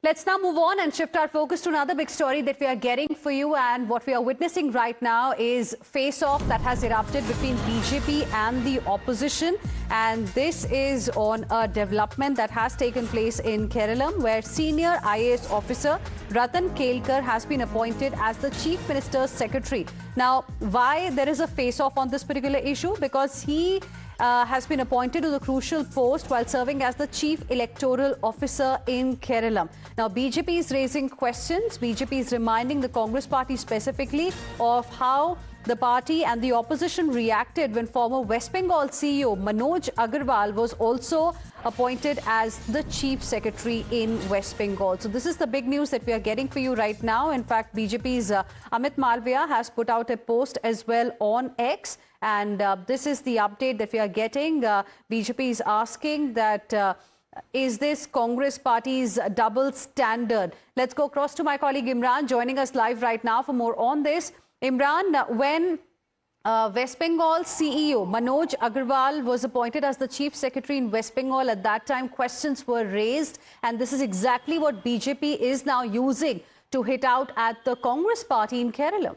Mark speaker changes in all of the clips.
Speaker 1: Let's now move on and shift our focus to another big story that we are getting for you. And what we are witnessing right now is face-off that has erupted between BJP and the opposition. And this is on a development that has taken place in Kerala, where senior IAS officer Ratan Kelkar has been appointed as the Chief Minister's Secretary. Now, why there is a face-off on this particular issue? Because he has been appointed to the crucial post while serving as the Chief Electoral Officer in Kerala. Now, BJP is raising questions. BJP is reminding the Congress party specifically of how the party and the opposition reacted when former West Bengal CEO Manoj Agarwal was also appointed as the Chief Secretary in West Bengal. So this is the big news that we are getting for you right now. In fact, BJP's Amit Malviya has put out a post as well on X. And this is the update that we are getting. BJP is asking that is this Congress party's double standard? Let's go across to my colleague Imran, joining us live right now for more on this. Imran, when West Bengal CEO Manoj Agarwal was appointed as the Chief Secretary in West Bengal, at that time questions were raised, and this is exactly what BJP is now using to hit out at the Congress party in Kerala.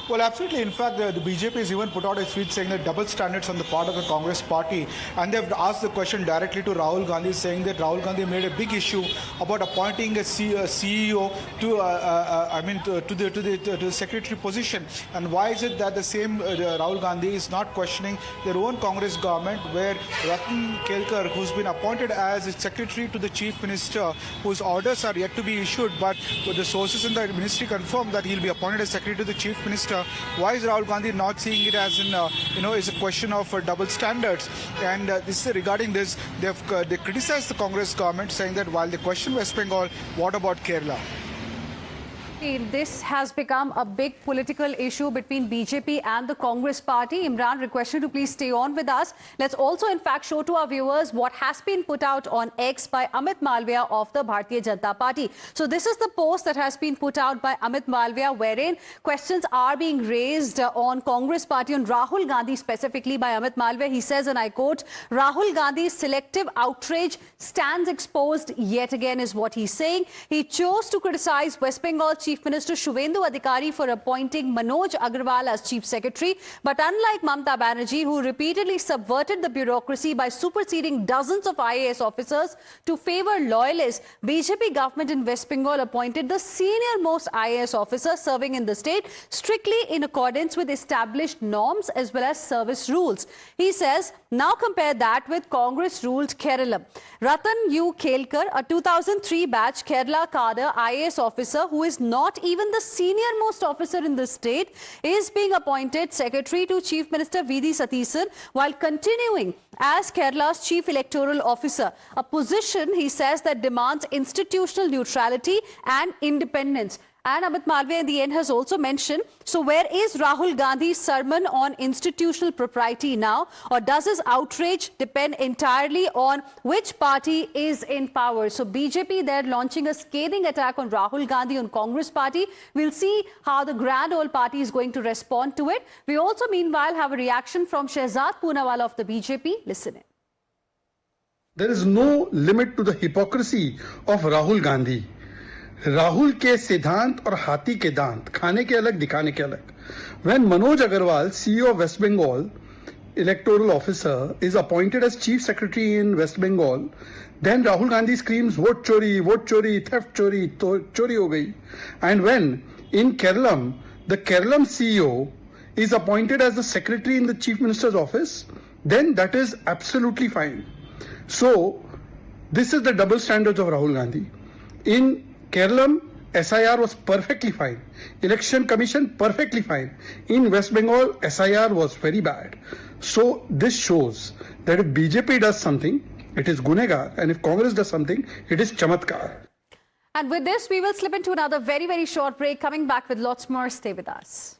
Speaker 2: Well, absolutely. In fact, the BJP has even put out a tweet saying that double standards on the part of the Congress party, and they've asked the question directly to Rahul Gandhi, saying that Rahul Gandhi made a big issue about appointing a CEO to the secretary position. And why is it that the same Rahul Gandhi is not questioning their own Congress government, where Ratan Kelkar, who's been appointed as a secretary to the chief minister, whose orders are yet to be issued, but the sources in the ministry confirm that he'll be appointed as secretary to the chief minister. Why is Rahul Gandhi not seeing it as is a question of double standards? And this is regarding this, they criticized the Congress government, saying that while they question West Bengal, what about Kerala?
Speaker 1: This has become a big political issue between BJP and the Congress party. Imran, request you to please stay on with us. Let's also, in fact, show to our viewers what has been put out on X by Amit Malviya of the Bharatiya Janata Party. So this is the post that has been put out by Amit Malviya, wherein questions are being raised on Congress party, on Rahul Gandhi specifically by Amit Malviya. He says, and I quote, "Rahul Gandhi's selective outrage stands exposed yet again," is what he's saying. He chose to criticize West Bengal Chief Minister Shubhendu Adhikari for appointing Manoj Agarwal as Chief Secretary. But unlike Mamata Banerjee, who repeatedly subverted the bureaucracy by superseding dozens of IAS officers to favor loyalists, BJP government in West Bengal appointed the senior-most IAS officer serving in the state strictly in accordance with established norms as well as service rules. He says, now compare that with Congress-ruled Kerala. Ratan U. Kelkar, a 2003 batch Kerala cadre IAS officer who is not even the senior-most officer in the state, is being appointed Secretary to Chief Minister V.D. Satheesan while continuing as Kerala's Chief Electoral Officer, a position, he says, that demands institutional neutrality and independence. And Amit Malviya in the end has also mentioned, so where is Rahul Gandhi's sermon on institutional propriety now? Or does his outrage depend entirely on which party is in power? So BJP, they're launching a scathing attack on Rahul Gandhi on Congress party. We'll see how the grand old party is going to respond to it. We also meanwhile have a reaction from Shehzad Poonawala of the BJP. Listen in.
Speaker 3: There is no limit to the hypocrisy of Rahul Gandhi. Rahul के सिद्धांत और हाथी के दांत, खाने के अलग दिखाने के अलग. When Manoj Agarwal, CEO of West Bengal electoral officer, is appointed as Chief Secretary in West Bengal, then Rahul Gandhi screams vote chori, theft chori, chori ho gayi. And when in Kerala, the Kerala CEO is appointed as the Secretary in the Chief Minister's office, then that is absolutely fine. So this is the double standards of Rahul Gandhi. In Kerala, SIR was perfectly fine. Election Commission, perfectly fine. In West Bengal, SIR was very bad. So this shows that if BJP does something, it is Gunegar. And if Congress does something, it is Chamatkar.
Speaker 1: And with this, we will slip into another very, very short break. Coming back with lots more. Stay with us.